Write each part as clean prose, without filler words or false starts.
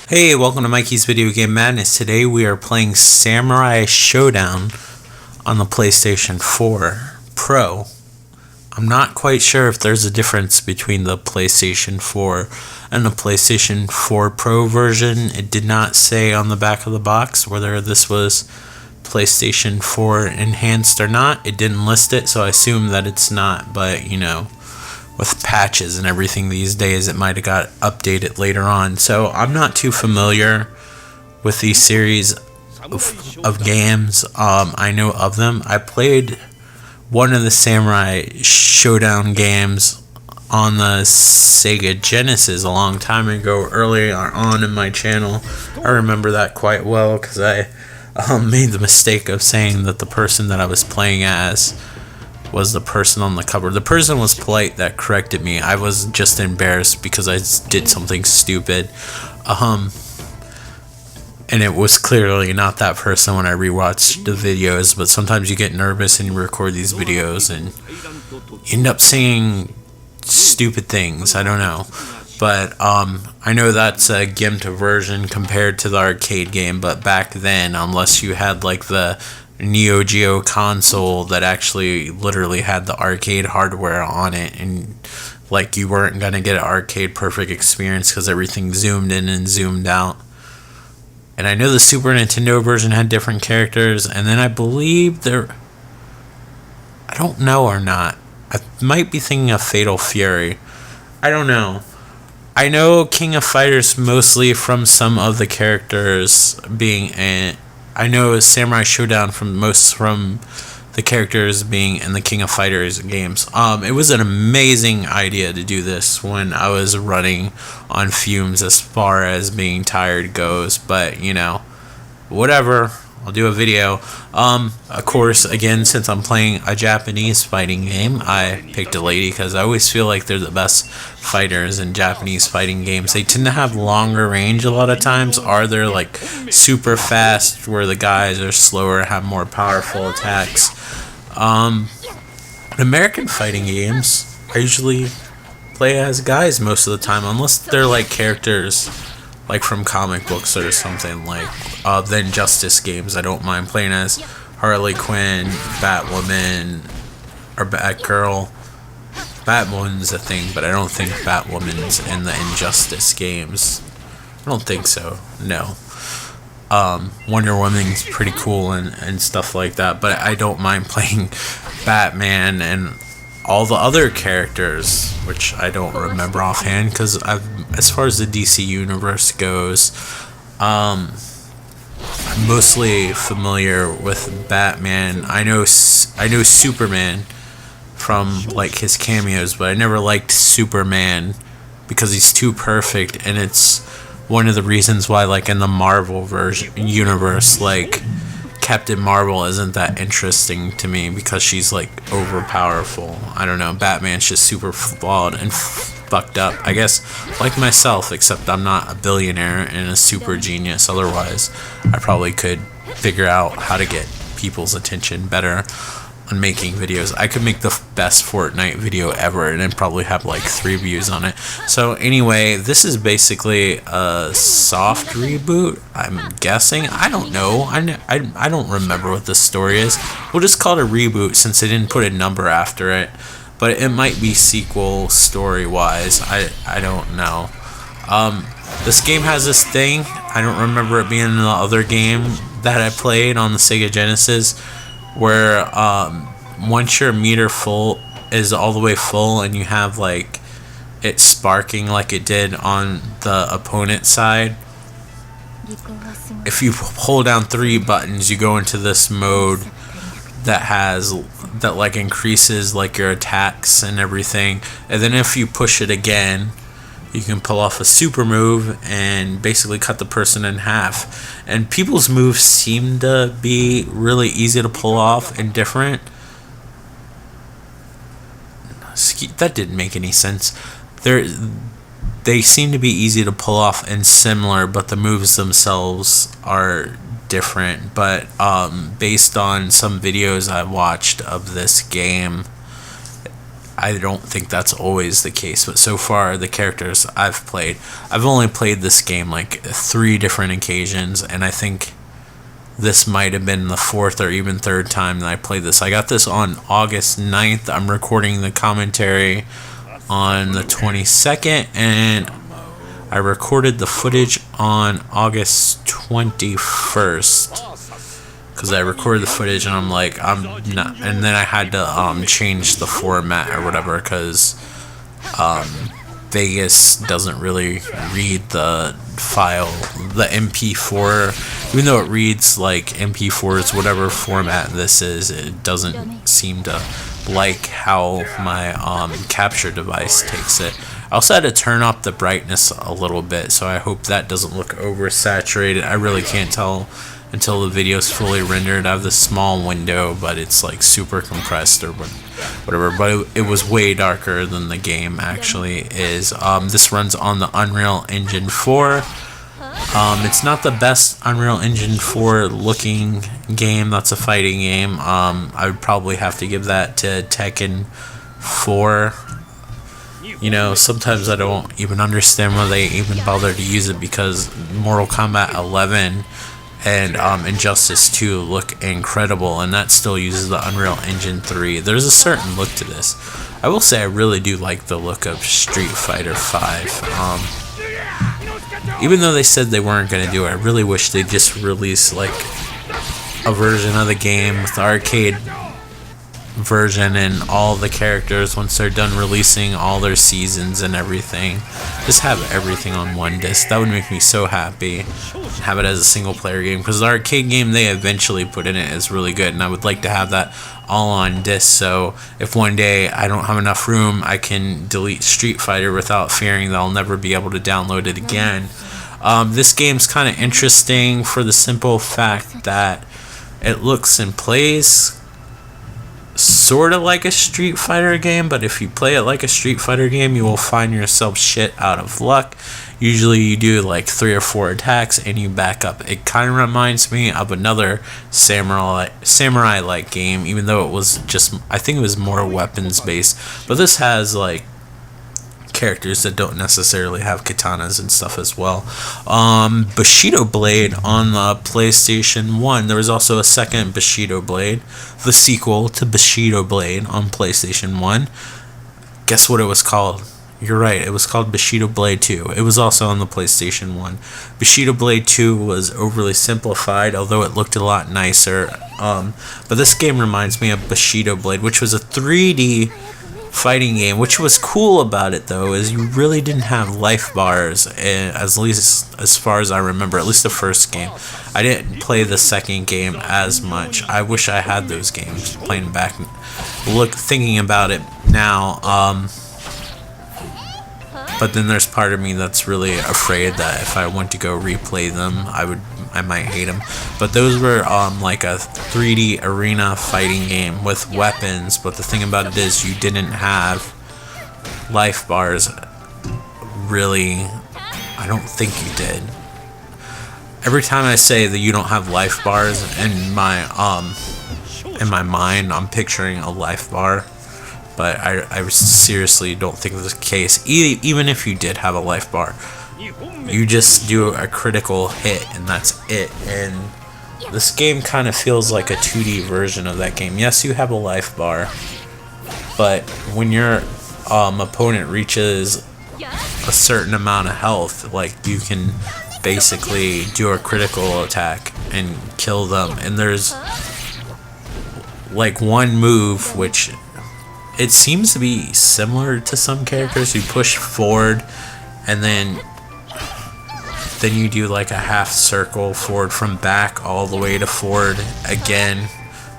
Hey, welcome to Mikey's Video Game Madness. Today we are playing Samurai Shodown on the PlayStation 4 Pro. I'm not quite sure if there's a difference between the PlayStation 4 and the PlayStation 4 Pro version. It did not say on the back of the box whether this was PlayStation 4 enhanced or not. It didn't list it, so I assume that it's not, but you know, with patches and everything these days, it might have got updated later on. So I'm not too familiar with these series of games. I know of them. I played one of the Samurai Shodown games on the Sega Genesis a long time ago, early on in my channel. I remember that quite well because I made the mistake of saying that the person that I was playing as was the person on the cover. The person was polite that corrected me. I was just embarrassed because I did something stupid. And it was clearly not that person when I rewatched the videos, but sometimes you get nervous and you record these videos and you end up saying stupid things. I don't know. But I know that's a gimped version compared to the arcade game, but back then, unless you had like the Neo Geo console that actually literally had the arcade hardware on it, and like you weren't gonna get an arcade perfect experience because everything zoomed in and zoomed out. And I know the Super Nintendo version had different characters, and then I believe I don't know or not, I might be thinking of Fatal Fury. I don't know. I know King of Fighters mostly from some of the characters being I know Samurai Shodown from the characters being in the King of Fighters games. It was an amazing idea to do this when I was running on fumes as far as being tired goes, but you know, whatever. I'll do a video. Of course, again, since I'm playing a Japanese fighting game, I picked a lady because I always feel like they're the best fighters in Japanese fighting games. They tend to have longer range a lot of times, or they're like super fast where the guys are slower, have more powerful attacks. American fighting games, I usually play as guys most of the time, unless they're like characters like from comic books or something, like the Injustice games. I don't mind playing as Harley Quinn, Batwoman, or Batgirl. Batwoman's a thing, but I don't think Batwoman's in the Injustice games. I don't think so, no. Wonder Woman's pretty cool and stuff like that, but I don't mind playing Batman and all the other characters, which I don't remember offhand, because as far as the DC universe goes, I'm mostly familiar with Batman. I know Superman from like his cameos, but I never liked Superman because he's too perfect, and it's one of the reasons why, like in the Marvel universe, like Captain Marvel isn't that interesting to me because she's like overpowerful. I don't know, Batman's just super flawed and fucked up, I guess, like myself, except I'm not a billionaire and a super genius. Otherwise I probably could figure out how to get people's attention better on making videos. I could make the best Fortnite video ever and then probably have like 3 views on it. So anyway, this is basically a soft reboot, I'm guessing. I don't know. I don't remember what the story is. We'll just call it a reboot since they didn't put a number after it. But it might be sequel story-wise. I don't know. This game has this thing. I don't remember it being in the other game that I played on the Sega Genesis, where once your meter is all the way full and you have like it sparking like it did on the opponent side, if you hold down 3 buttons, you go into this mode that like increases like your attacks and everything, and then if you push it again, you can pull off a super move and basically cut the person in half. And people's moves seem to be really easy to pull off and different. That didn't make any sense. They seem to be easy to pull off and similar, but the moves themselves are different. But based on some videos I watched of this game, I don't think that's always the case, but so far the characters I've only played this game like 3 different occasions, and I think this might have been the 4th or even 3rd time that I played this. I got this on August 9th. I'm recording the commentary on the 22nd, and I recorded the footage on August 21st. Because I recorded the footage and I'm like, I'm not, and then I had to change the format or whatever, because Vegas doesn't really read the file, the MP4, even though it reads like MP4s, whatever format this is, it doesn't seem to like how my capture device takes it. I also had to turn up the brightness a little bit, so I hope that doesn't look oversaturated. I really can't tell until the video is fully rendered. I have this small window, but it's like super compressed or whatever, but it was way darker than the game actually is. This runs on the Unreal Engine 4. It's not the best Unreal Engine 4 looking game. That's a fighting game. I would probably have to give that to Tekken 4. You know, sometimes I don't even understand why they even bother to use it, because Mortal Kombat 11 and Injustice 2 look incredible, and that still uses the Unreal Engine 3. There's a certain look to this. I will say I really do like the look of Street Fighter 5. Even though they said they weren't going to do it, I really wish they'd just release like a version of the game with the arcade version and all the characters once they're done releasing all their seasons and everything. Just have everything on one disc. That would make me so happy. Have it as a single player game, because the arcade game they eventually put in it is really good, and I would like to have that all on disc, so if one day I don't have enough room, I can delete Street Fighter without fearing that I'll never be able to download it again. This game's kind of interesting for the simple fact that it looks and plays sort of like a Street Fighter game, but if you play it like a Street Fighter game, you will find yourself shit out of luck. Usually you do like 3 or 4 attacks and you back up. It kind of reminds me of another samurai-like game, even though it was just, I think it was more weapons based, but this has like characters that don't necessarily have katanas and stuff as well. Bushido Blade on the PlayStation 1. There was also a second Bushido Blade, the sequel to Bushido Blade on PlayStation 1. Guess what it was called? You're right, it was called Bushido Blade 2. It was also on the PlayStation 1. Bushido Blade 2 was overly simplified, although it looked a lot nicer. But this game reminds me of Bushido Blade, which was a 3D fighting game. Which was cool about it though is you really didn't have life bars, at least as far as I remember, at least the first game. I didn't play the second game as much. I wish I had those games. Playing back, thinking about it now, but then there's part of me that's really afraid that if I went to go replay them, I might hate them. But those were like a 3D arena fighting game with weapons, but the thing about it is you didn't have life bars. Really, I don't think you did. Every time I say that you don't have life bars, in my mind I'm picturing a life bar, but I seriously don't think that's the case. Even if you did have a life bar, you just do a critical hit and that's it. And this game kind of feels like a 2D version of that game. Yes, you have a life bar, but when your opponent reaches a certain amount of health, like, you can basically do a critical attack and kill them. And there's like one move which it seems to be similar to some characters. You push forward and then you do like a half circle forward from back all the way to forward again,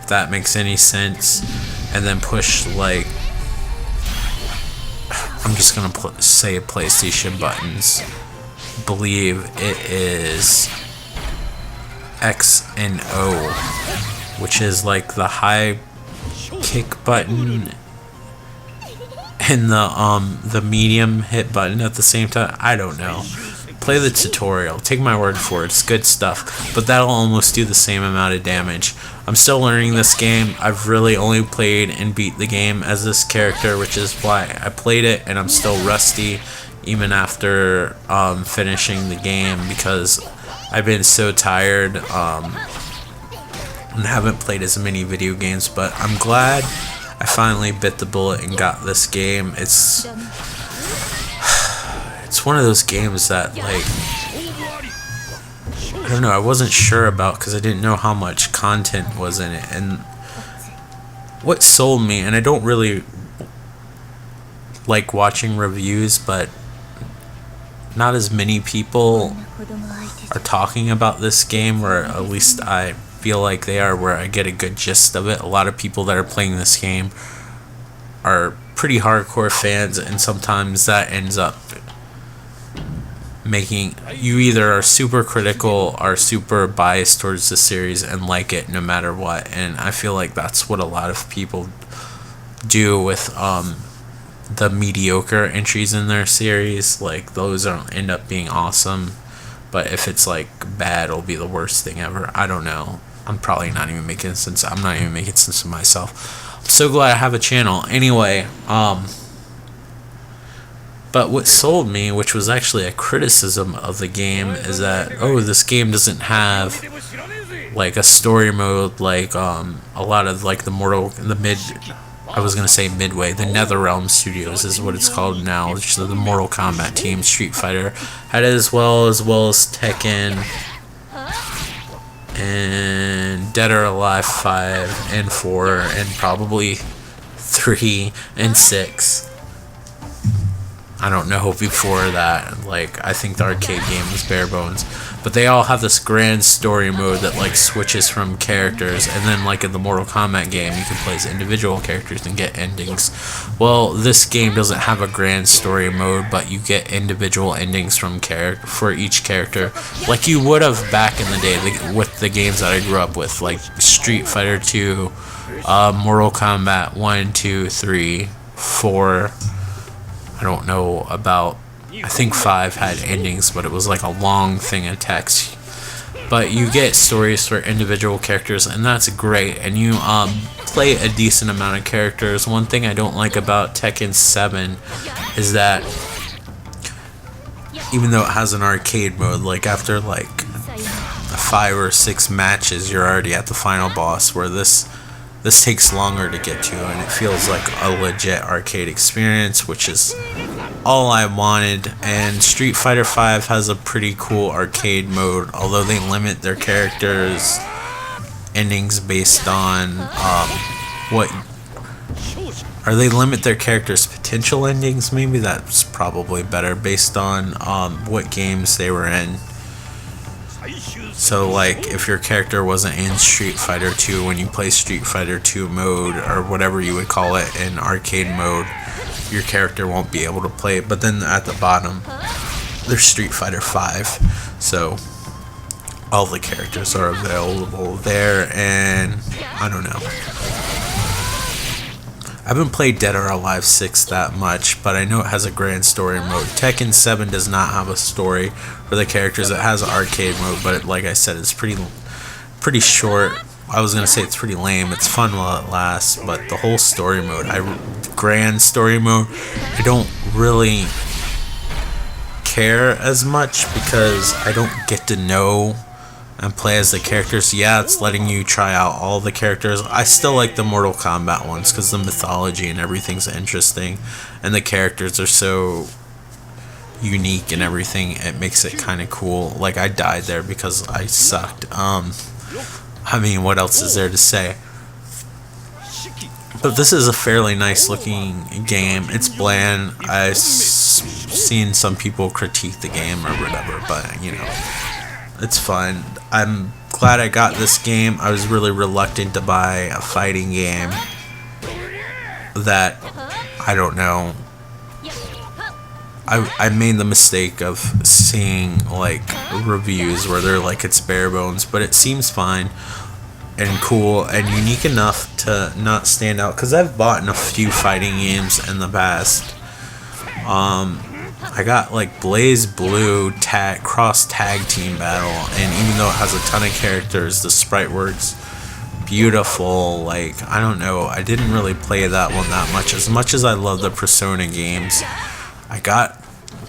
if that makes any sense, and then push, like, I'm just gonna say PlayStation buttons. Believe it is X and O, which is like the high kick button and the medium hit button at the same time. I don't know. Play the tutorial. Take my word for it. It's good stuff. But that'll almost do the same amount of damage. I'm still learning this game. I've really only played and beat the game as this character, which is why I played it, and I'm still rusty even after finishing the game, because I've been so tired and haven't played as many video games. But I'm glad I finally bit the bullet and got this game. It's one of those games that, like, I don't know, I wasn't sure about because I didn't know how much content was in it. And what sold me, and I don't really like watching reviews, but not as many people are talking about this game, or at least I feel like they are, where I get a good gist of it. A lot of people that are playing this game are pretty hardcore fans, and sometimes that ends up making you either are super critical or super biased towards the series and like it no matter what. And I feel like that's what a lot of people do with the mediocre entries in their series. Like, those don't end up being awesome, but if it's like bad, it'll be the worst thing ever. I don't know. I'm probably not even making sense. I'm not even making sense of myself. I'm so glad I have a channel. Anyway, but what sold me, which was actually a criticism of the game, is that, oh, this game doesn't have like a story mode like a lot of like the Midway, the NetherRealm Studios is what it's called now, which is the Mortal Kombat team. Street Fighter had it as well as Tekken and Dead or Alive 5 and 4 and probably 3 and 6. I don't know before that. Like, I think the arcade game was bare bones, but they all have this grand story mode that like switches from characters, and then like in the Mortal Kombat game you can play as individual characters and get endings. Well, this game doesn't have a grand story mode, but you get individual endings from for each character, like you would have back in the day with the games that I grew up with, like Street Fighter 2, Mortal Kombat 1, 2, 3, 4. I don't know about, I think 5 had endings, but it was like a long thing of text. But you get stories for individual characters, and that's great. And you play a decent amount of characters. One thing I don't like about Tekken 7 is that even though it has an arcade mode, like after like 5 or 6 matches, you're already at the final boss, where this takes longer to get to, and it feels like a legit arcade experience, which is all I wanted. And Street Fighter 5 has a pretty cool arcade mode, although they limit their characters' endings based on they limit their characters' potential endings. Maybe that's probably better, based on what games they were in. So like if your character wasn't in Street Fighter 2, when you play Street Fighter 2 mode, or whatever you would call it, in arcade mode, your character won't be able to play it. But then at the bottom there's Street Fighter 5, so all the characters are available there. And I don't know, I haven't played Dead or Alive 6 that much, but I know it has a grand story mode. Tekken 7 does not have a story for the characters. It has arcade mode, but like I said, it's pretty short. I was gonna say it's pretty lame. It's fun while it lasts, but the whole story mode, grand story mode, I don't really care as much, because I don't get to know and play as the characters. Yeah, it's letting you try out all the characters. I still like the Mortal Kombat ones because the mythology and everything's interesting, and the characters are so unique and everything. It makes it kind of cool. Like, I died there because I sucked. I mean, what else is there to say? But this is a fairly nice looking game. It's bland. I've seen some people critique the game or whatever, but you know, it's fun. I'm glad I got this game. I was really reluctant to buy a fighting game that, I don't know, I made the mistake of seeing like reviews where they're like it's bare bones, but it seems fine and cool and unique enough to not stand out, because I've bought in a few fighting games in the past, I got like Blaze Blue cross tag team battle, and even though it has a ton of characters, the sprite works beautiful. Like, I don't know, I didn't really play that one that much. As much as I love the Persona games, I got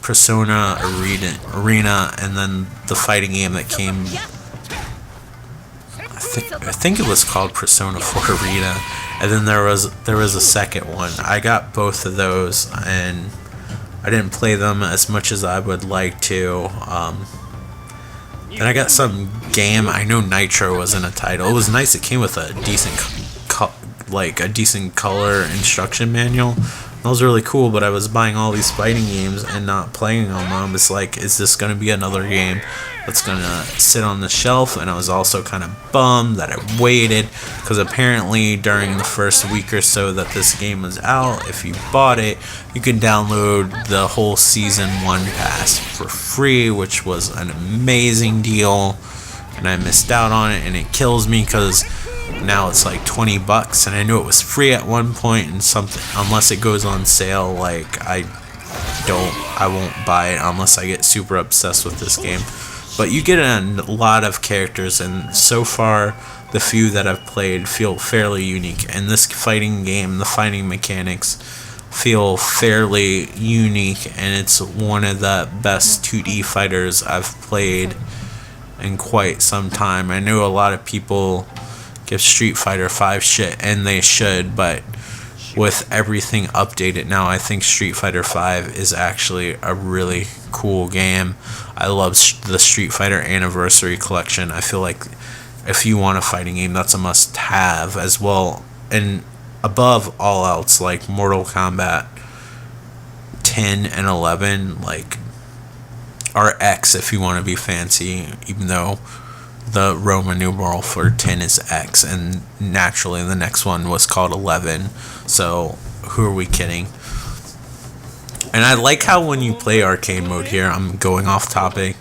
Persona Arena, and then the fighting game that came, I think it was called Persona 4 Arena, and then there was a second one. I got both of those, and I didn't play them as much as I would like to. And I got some game. I know Nitro wasn't a title. It was nice. It came with a decent, a decent color instruction manual. That was really cool. But I was buying all these fighting games and not playing them. I was like, is this gonna be another game that's gonna sit on the shelf? And I was also kind of bummed that I waited, because apparently during the first week or so that this game was out, if you bought it, you could download the whole season 1 pass for free, which was an amazing deal, and I missed out on it, and it kills me because now it's like $20, and I knew it was free at one point, and something, unless it goes on sale, like I won't buy it unless I get super obsessed with this game. But you get a lot of characters, and so far the few that I've played feel fairly unique. And this fighting game, the fighting mechanics feel fairly unique, and it's one of the best 2D fighters I've played in quite some time. I know a lot of people give Street Fighter 5 shit, and they should, but with everything updated now, I think Street Fighter 5 is actually a really cool game. I love the Street Fighter Anniversary Collection. I feel like if you want a fighting game, that's a must-have as well. And above all else, like Mortal Kombat 10 and 11, like, or X if you want to be fancy, even though the Roman numeral for 10 is X, and naturally the next one was called 11, so who are we kidding? And I like how when you play arcade mode here, I'm going off topic,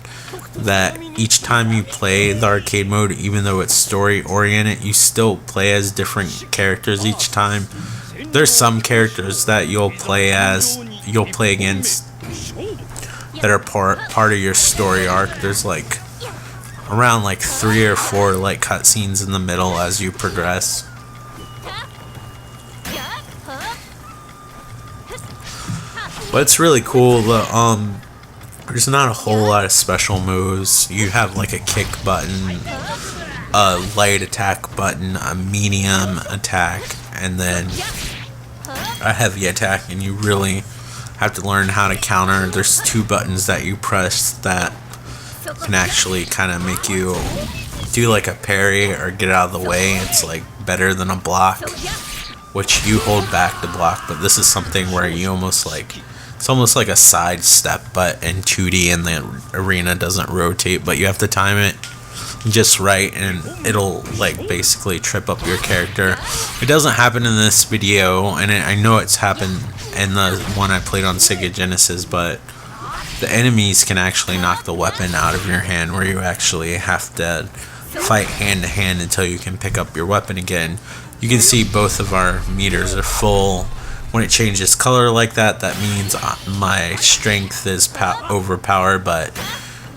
that each time you play the arcade mode, even though it's story oriented, you still play as different characters each time. There's some characters that you'll play against that are part of your story arc. There's like around like 3 or 4 like cutscenes in the middle as you progress. But it's really cool. There's not a whole lot of special moves. You have like a kick button, a light attack button, a medium attack, and then a heavy attack, and you really have to learn how to counter. There's 2 buttons that you press that can actually kind of make you do like a parry or get out of the way. It's like better than a block, which you hold back to block, but this is something where you it's almost like a side step, but in 2D, and the arena doesn't rotate, but you have to time it just right, and it'll like basically trip up your character. It doesn't happen in this video, and I know it's happened in the one I played on Sega Genesis, but the enemies can actually knock the weapon out of your hand, where you actually have to fight hand to hand until you can pick up your weapon again. You can see both of our meters are full. When it changes color like that, that means my strength is overpowered, but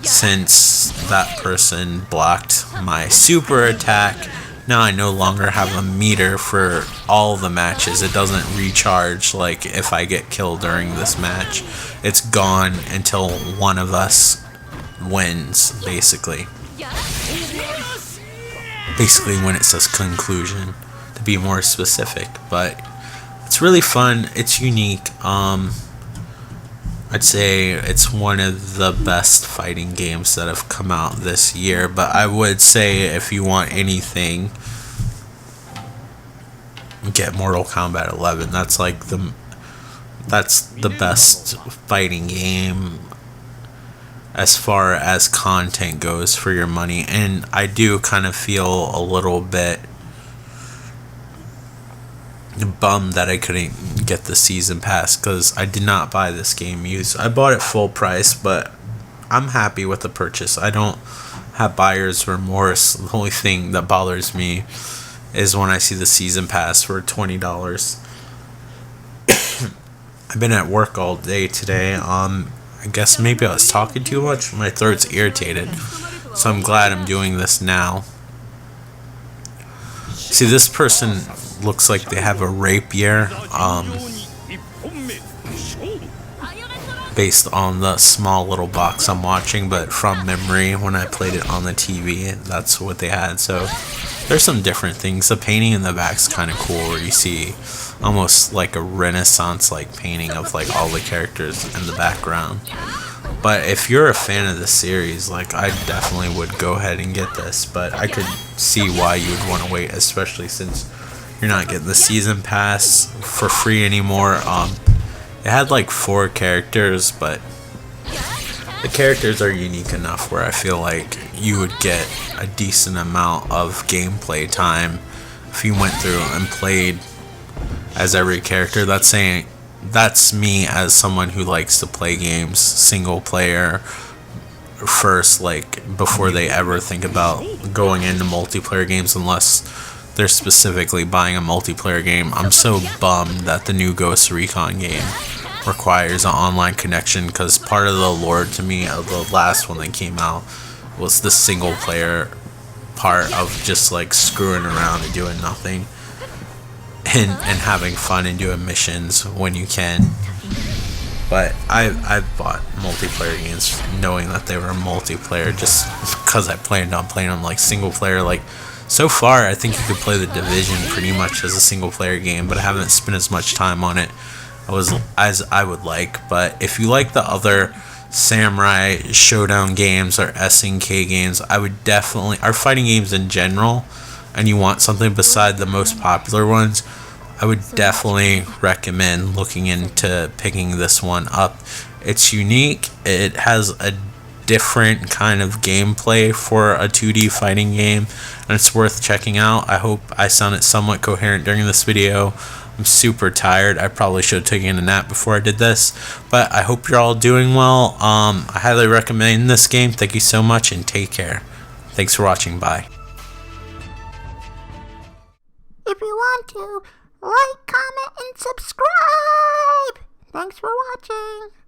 since that person blocked my super attack, now I no longer have a meter for all the matches. It doesn't recharge like if I get killed during this match. It's gone until one of us wins, basically. Basically when it says conclusion, to be more specific. But it's really fun. It's unique. I'd say it's one of the best fighting games that have come out this year. But I would say if you want anything, get Mortal Kombat 11. That's the best fighting game as far as content goes for your money. And I do kind of feel a little bit bummed that I couldn't get the season pass, because I did not buy this game used. I bought it full price, but I'm happy with the purchase. I don't have buyer's remorse. The only thing that bothers me is when I see the season pass for $20. I've been at work all day today. I guess maybe I was talking too much. My throat's irritated. So I'm glad I'm doing this now. See, this person looks like they have a rapier, based on the small little box I'm watching, but from memory, when I played it on the TV, that's what they had. So there's some different things. The painting in the back's kind of cool, where you see almost like a Renaissance like painting of like all the characters in the background. But if you're a fan of the series, like, I definitely would go ahead and get this, but I could see why you would want to wait, especially since you're not getting the season pass for free anymore. It had like 4 characters, but the characters are unique enough where I feel like you would get a decent amount of gameplay time if you went through and played as every character. That's me as someone who likes to play games single player first, like before they ever think about going into multiplayer games, unless they're specifically buying a multiplayer game. I'm so bummed that the new Ghost Recon game requires an online connection, because part of the lore to me of the last one that came out was the single player part of just like screwing around and doing nothing, and having fun and doing missions when you can. But I've bought multiplayer games knowing that they were multiplayer just because I planned on playing them like single player. Like, so far I think you could play The Division pretty much as a single player game, but I haven't spent as much time on it as I would like. But if you like the other Samurai Shodown games or SNK games, I would definitely, or fighting games in general, and you want something beside the most popular ones, I would definitely recommend looking into picking this one up. It's unique. It has a different kind of gameplay for a 2D fighting game, and it's worth checking out. I hope I sounded somewhat coherent during this video. I'm super tired. I probably should have taken a nap before I did this, but I hope you're all doing well. I highly recommend this game. Thank you so much, and take care. Thanks for watching. Bye. If you want to, like, comment, and subscribe. Thanks for watching.